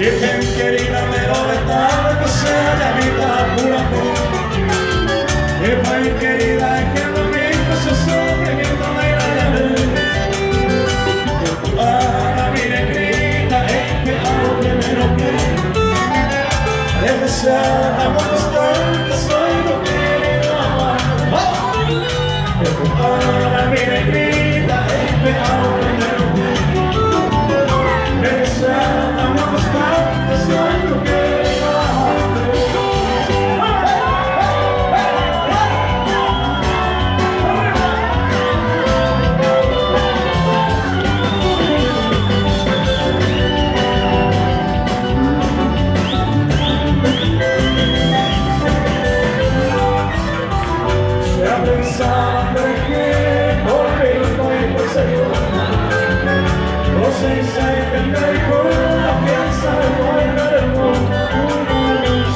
Virgen querida, me lo vetado que sea la vida pura amor. Virgen querida, es que no me se sobre mi toda la ley. Para mi negrita, es que hago que me lo quiero. Es deseada, constante, soy lo que amar. Para mi negrita, es que hago que me lo quiero. Es deseada, constante, soy lo que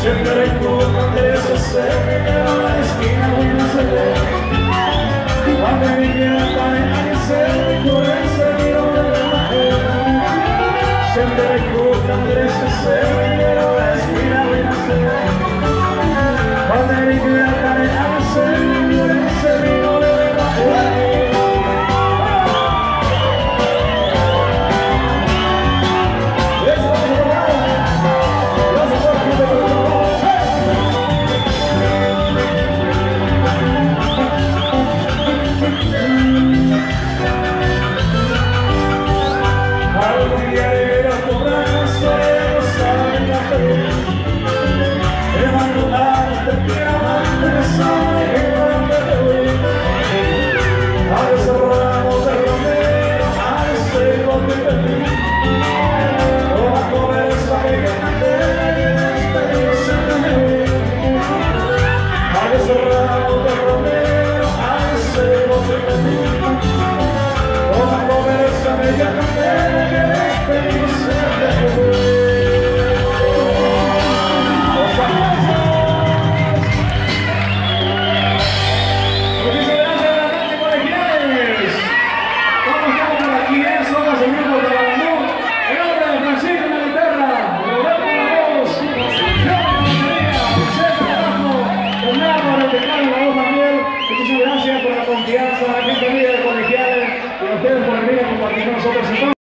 siempre culpa de eso se me queda la esquina y no se ve. Cuando mi vida cae a ser por ese río de la mujer, siempre culpa de eso se me